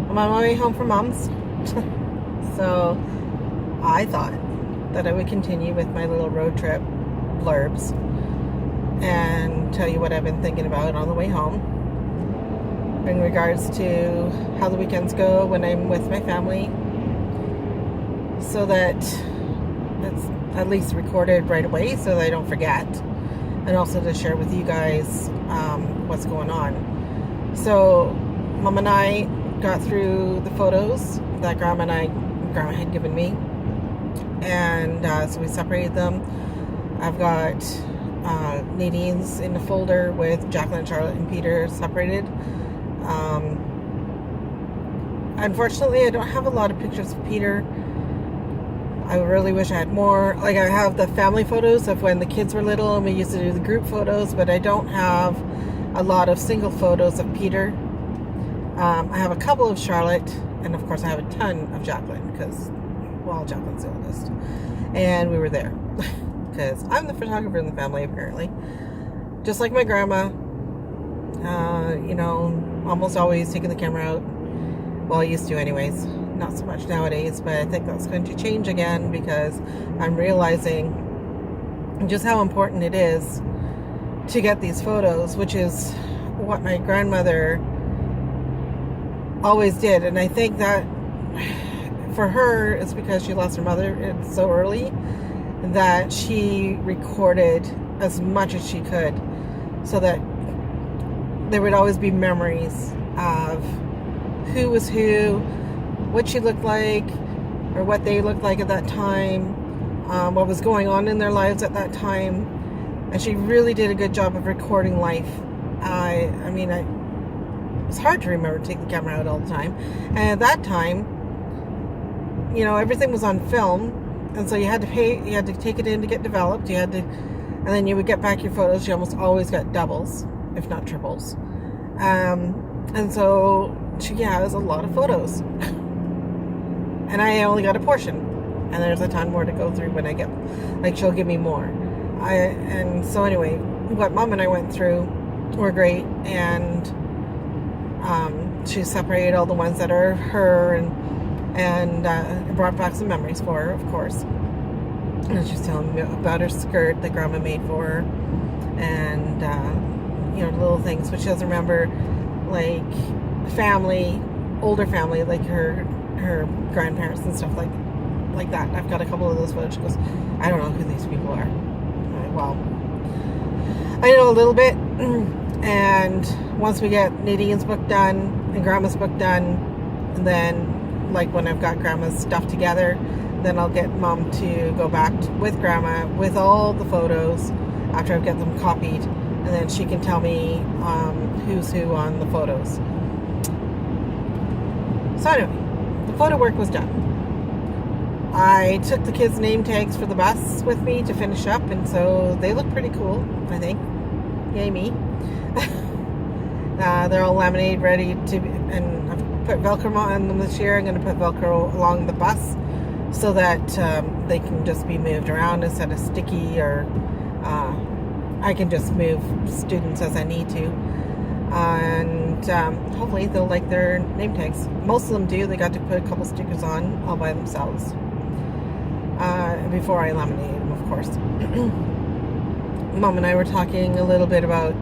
I'm on my way home from Mom's. So I thought that I would continue with my little road trip blurbs and tell you what I've been thinking about on the way home in regards to how the weekends go when I'm with my family, so that it's at least recorded right away so that I don't forget, and also to share with you guys what's going on. So Mom and I got through the photos that Grandma had given me, and so we separated them. I've got Nadine's in the folder with Jacqueline, Charlotte, and Peter separated. Unfortunately, I don't have a lot of pictures of Peter. I really wish I had more. Like, I have the family photos of when the kids were little and we used to do the group photos, but I don't have a lot of single photos of Peter. I have a couple of Charlotte, and of course I have a ton of Jacqueline, because, well, Jacqueline's the oldest. And we were there, because I'm the photographer in the family, apparently. Just like my grandma, almost always taking the camera out. Well, I used to anyways. Not so much nowadays, but I think that's going to change again, because I'm realizing just how important it is to get these photos, which is what my grandmother always did. And I think that for her, it's because she lost her mother so early that she recorded as much as she could, so that there would always be memories of who was who, what she looked like, or what they looked like at that time, what was going on in their lives at that time. And she really did a good job of recording life. It's hard to remember to take the camera out all the time. And at that time, everything was on film, and so you had to take it in to get developed. And then you would get back your photos. You almost always got doubles, if not triples. And so she has a lot of photos. And I only got a portion, and there's a ton more to go through when I get, she'll give me more. And so anyway, what Mom and I went through were great, and she separated all the ones that are her, and brought back some memories for her, of course. And she's telling me about her skirt that Grandma made for her, and little things, but she doesn't remember, like, family, older family, like her grandparents and stuff like that. I've got a couple of those photos. She goes, I don't know who these people are. Well, I know a little bit. And once we get Nadine's book done and Grandma's book done, and then, when I've got Grandma's stuff together, then I'll get Mom to go back with Grandma with all the photos after I've got them copied, and then she can tell me who's who on the photos. So anyway, the photo work was done. I took the kids' name tags for the bus with me to finish up, and so they look pretty cool, I think. Yay me. They're all laminated, ready to, and I've put Velcro on them this year. I'm going to put Velcro along the bus so that they can just be moved around instead of sticky, or I can just move students as I need to. And hopefully they'll like their name tags. Most of them do. They got to put a couple stickers on all by themselves before I laminated them, of course. Mom and I were talking a little bit about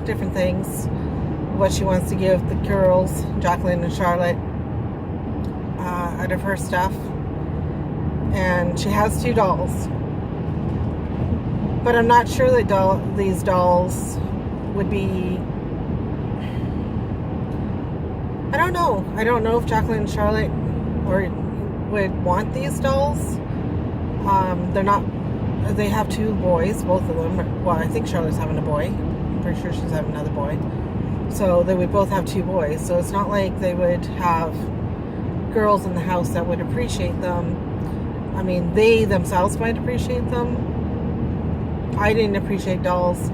different things, what she wants to give the girls, Jacqueline and Charlotte, out of her stuff. And she has 2 dolls, but I'm not sure that these dolls would be, I don't know if Jacqueline and Charlotte would want these dolls. They have 2 boys, both of them. Well, I think Charlotte's having a boy. I'm pretty sure she's having another boy. So they would both have 2 boys. So it's not like they would have girls in the house that would appreciate them. I mean, they themselves might appreciate them. I didn't appreciate dolls.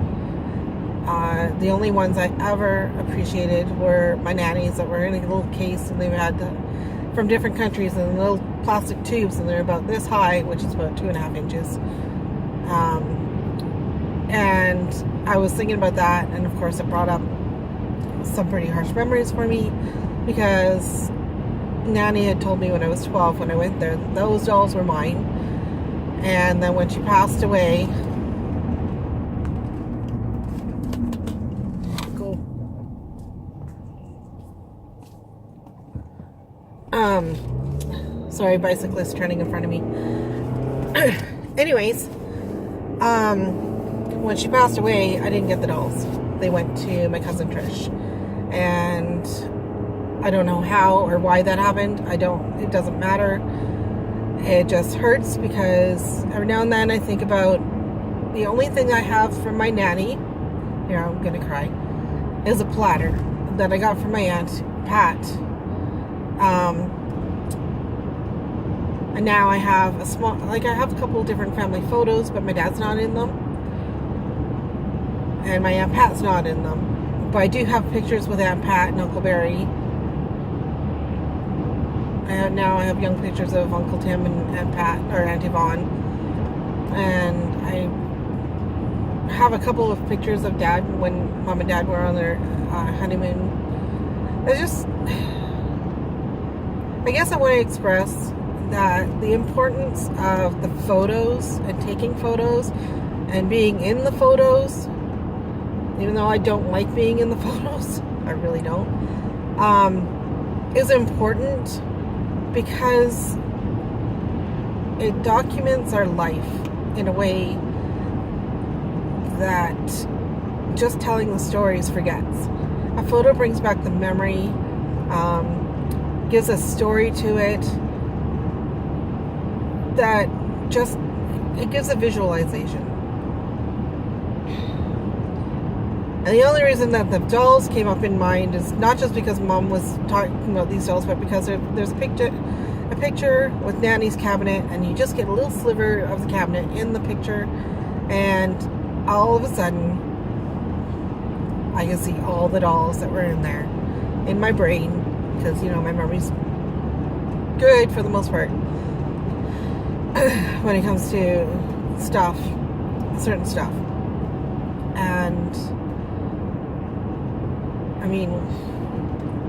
The only ones I ever appreciated were my nannies that were in a little case, and they had from different countries in little plastic tubes, and they're about this high, which is about 2.5 inches. And I was thinking about that, and of course it brought up some pretty harsh memories for me, because Nanny had told me when I was 12, when I went there, those dolls were mine. And then when she passed away, sorry, bicyclist turning in front of me. Anyways, when she passed away, I didn't get the dolls. They went to my cousin Trish. And I don't know how or why that happened. It doesn't matter. It just hurts because every now and then I think about the only thing I have from my nanny, here I'm gonna cry, is a platter that I got from my aunt Pat. And now I have I have a couple of different family photos, but my dad's not in them. And my Aunt Pat's not in them. But I do have pictures with Aunt Pat and Uncle Barry. And now I have young pictures of Uncle Tim and Aunt Pat, or Aunt Yvonne. And I have a couple of pictures of Dad when Mom and Dad were on their honeymoon. It's just, I guess I want to express that the importance of the photos and taking photos and being in the photos, even though I don't like being in the photos, I really don't, is important because it documents our life in a way that just telling the stories forgets. A photo brings back the memory, gives a story to it, that just, it gives a visualization. And the only reason that the dolls came up in mind is not just because Mom was talking about these dolls, but because there's a picture with Nanny's cabinet, and you just get a little sliver of the cabinet in the picture, and all of a sudden I can see all the dolls that were in there in my brain, because my memory's good for the most part when it comes to stuff, certain stuff. And I mean,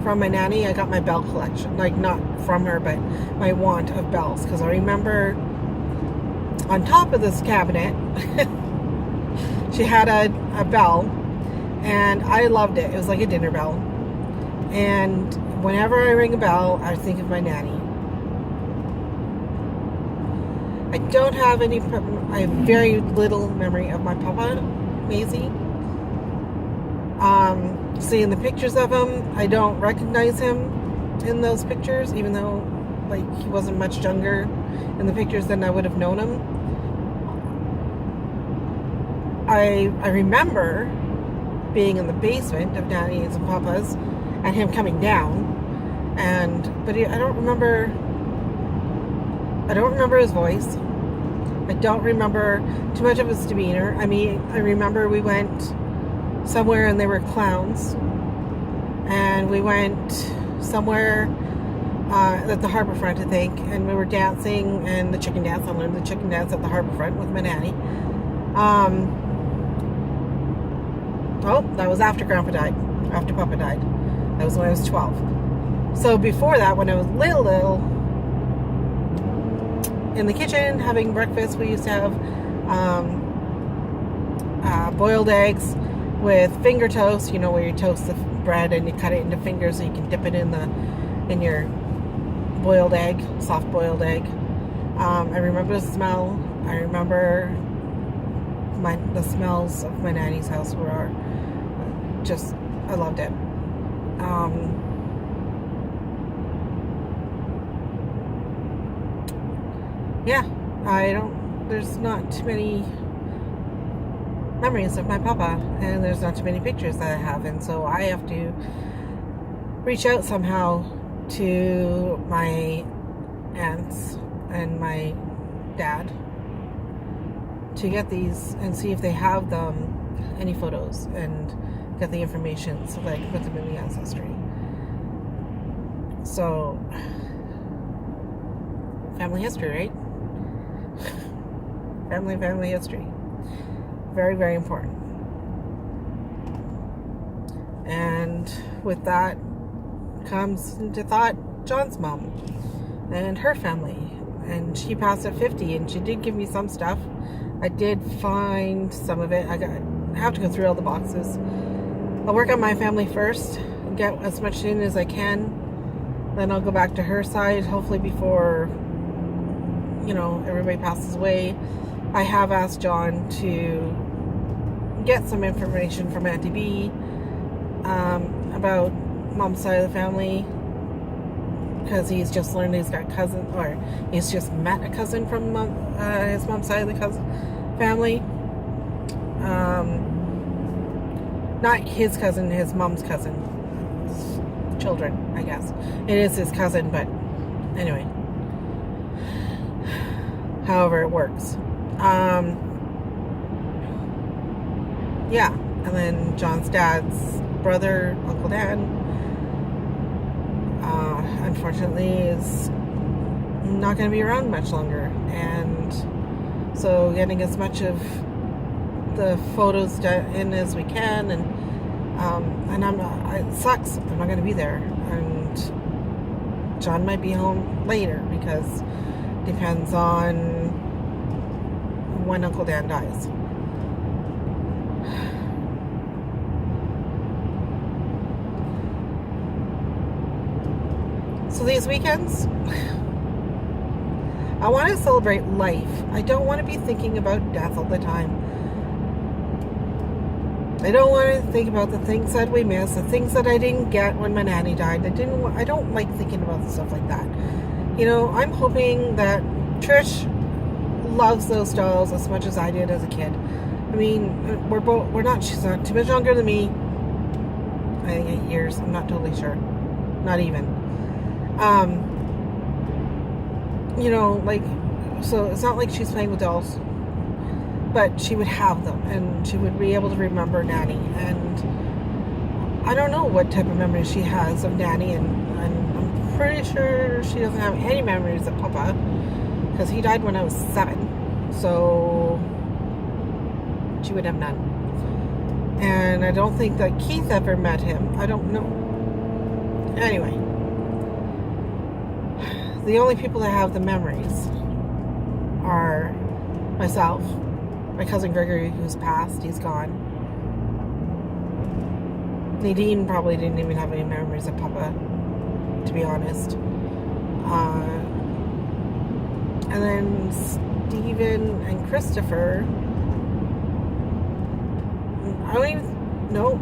from my nanny, I got my bell collection. Like, not from her, but my wand of bells. Because I remember on top of this cabinet, she had a bell, and I loved it. It was like a dinner bell. And whenever I ring a bell, I think of my nanny. I don't have any, I have very little memory of my papa, Maisie. Seeing the pictures of him, I don't recognize him in those pictures, even though he wasn't much younger in the pictures than I would have known him. I remember being in the basement of Nanny's and Papa's and him coming down, but I don't remember his voice. I don't remember too much of his demeanor. I mean, I remember we went somewhere and there were clowns, and we went somewhere at the Harbourfront, I think, and we were dancing, and the chicken dance. I learned the chicken dance at the Harbourfront with my nanny. That was after Grandpa died, after Papa died. That was when I was 12. So before that, when I was little, in the kitchen having breakfast, we used to have boiled eggs with finger toast, where you toast the bread and you cut it into fingers so you can dip it in your boiled egg, soft boiled egg. I remember the smell. I remember the smells of my nanny's house were just, I loved it. Yeah, there's not too many memories of my papa, and there's not too many pictures that I have, and so I have to reach out somehow to my aunts and my dad to get these and see if they have any photos, and get the information so that I can put them in the ancestry. So, family history, right? Family history. Very, very important. And with that comes into thought John's mom and her family. And she passed at 50, and she did give me some stuff. I did find some of it. I have to go through all the boxes. I'll work on my family first, get as much in as I can. Then I'll go back to her side, hopefully before, everybody passes away. I have asked John to get some information from Auntie B about mom's side of the family, because he's just learned he's got cousins, or he's just met a cousin from his mom's side of the family. Not his cousin, his mom's cousin. Children, I guess. It is his cousin, but anyway. However it works. Yeah. And then John's dad's brother, Uncle Dan, unfortunately is not going to be around much longer. And so getting as much of the photos in as we can, and it sucks. I'm not going to be there, and John might be home later, because it depends on when Uncle Dan dies. So these weekends, I want to celebrate life. I don't want to be thinking about death all the time. I don't want to think about the things that we miss, the things that I didn't get when my nanny died. I don't like thinking about stuff like that. I'm hoping that Trish loves those dolls as much as I did as a kid. I mean, she's not too much younger than me. I think 8 years. I'm not totally sure. Not even. So it's not like she's playing with dolls, but she would have them, and she would be able to remember Nanny. And I don't know what type of memories she has of Nanny, and I'm pretty sure she doesn't have any memories of Papa, because he died when I was 7, so she would have none. And I don't think that Keith ever met him. I don't know. Anyway, the only people that have the memories are myself, my cousin Gregory, who's passed. He's gone. Nadine probably didn't even have any memories of Papa, to be honest. And then Stephen and Christopher, I don't even know.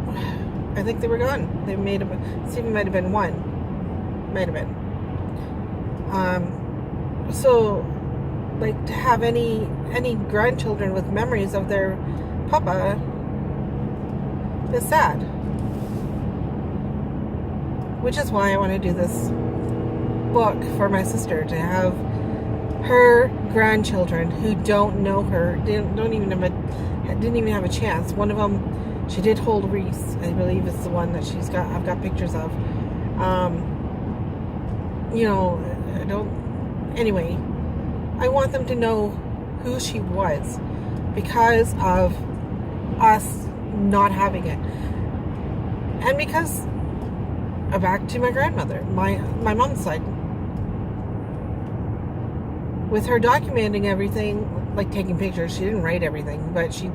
I think they were gone. Stephen might have been one. Might have been. So, to have any grandchildren with memories of their Papa is sad. Which is why I want to do this book for my sister, to have her grandchildren who don't know her, didn't even have a chance. One of them, she did hold Reese, I believe is the one that I've got pictures of. Anyway, I want them to know who she was because of us not having it. And because, back to my grandmother, my mom's side, with her documenting everything, like taking pictures. She didn't write everything, but she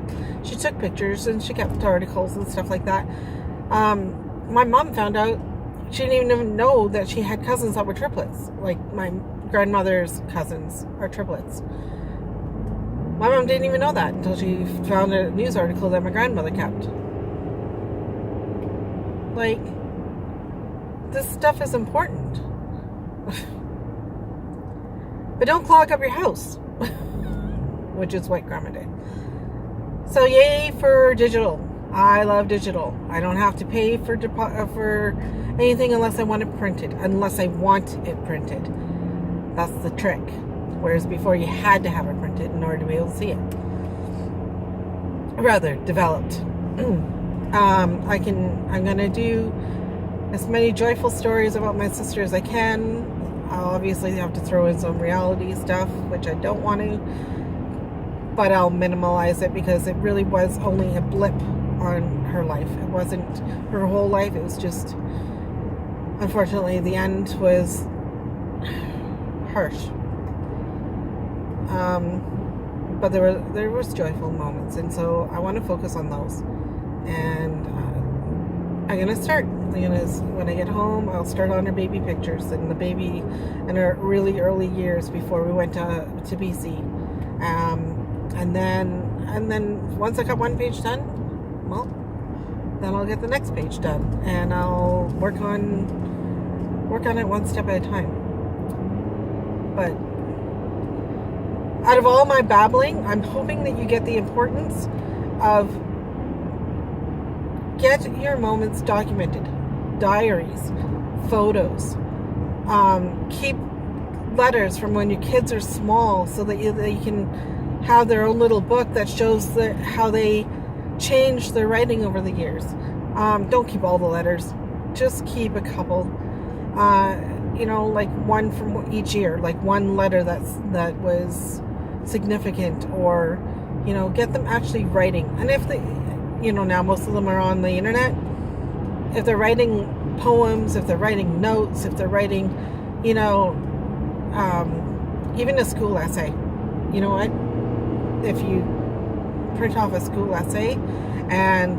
took pictures, and she kept articles and stuff like that. My mom found out, she didn't even know that she had cousins that were triplets. Like, my grandmother's cousins are triplets. My mom didn't even know that until she found a news article that my grandmother kept. Like, this stuff is important. But don't clog up your house. Which is what Grandma did. So yay for digital. I love digital. I don't have to pay for anything unless I want it printed. Unless I want it printed. That's the trick. Whereas before you had to have it printed in order to be able to see it. Rather, developed. I'm going to do as many joyful stories about my sister as I can. I'll obviously have to throw in some reality stuff, which I don't want to. But I'll minimalize it because it really was only a blip on her life. It wasn't her whole life. It was just, unfortunately, the end was harsh. But there was joyful moments, and so I want to focus on those. And I'm gonna start. When I get home, I'll start on her baby pictures and the baby in her really early years before we went to BC. And then once I got one page done, well, then I'll get the next page done, and I'll work on it one step at a time. But out of all my babbling, I'm hoping that you get the importance of get your moments documented. Diaries, photos, keep letters from when your kids are small so that they can have their own little book that shows how they changed their writing over the years. Don't keep all the letters, just keep a couple, like one from each year, like one letter that was significant, or get them actually writing. And if they, now most of them are on the internet, if they're writing poems, if they're writing notes, if they're writing, even a school essay, you know what? If you print off a school essay and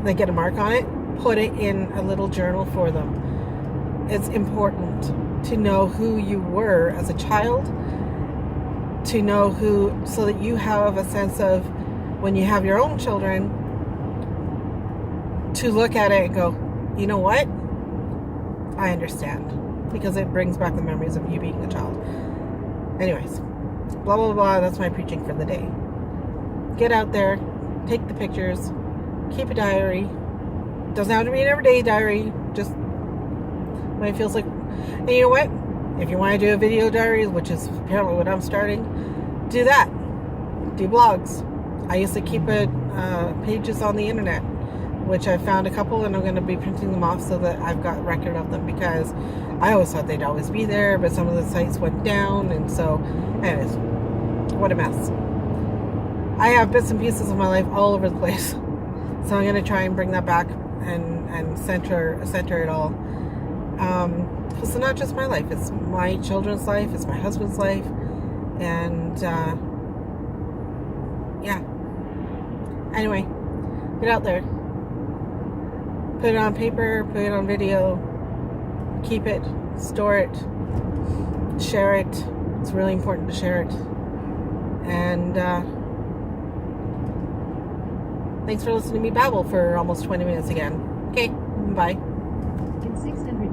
they get a mark on it, put it in a little journal for them. It's important to know who you were as a child, to know so that you have a sense of, when you have your own children, to look at it and go, you know what? I understand. Because it brings back the memories of you being a child. Anyways, blah, blah, blah. That's my preaching for the day. Get out there. Take the pictures. Keep a diary. Doesn't have to be an everyday diary. Just when it feels like... And you know what? If you want to do a video diary, which is apparently what I'm starting, do that. Do blogs. I used to keep pages on the internet, which I found a couple, and I'm going to be printing them off so that I've got record of them, because I always thought they'd always be there, but some of the sites went down, and so, anyways, what a mess. I have bits and pieces of my life all over the place, so I'm going to try and bring that back and center it all. It's not just my life, it's my children's life, it's my husband's life, and yeah. Anyway, get out there. Put it on paper, put it on video, keep it, store it, share it. It's really important to share it. And thanks for listening to me babble for almost 20 minutes again. Okay, bye. In 600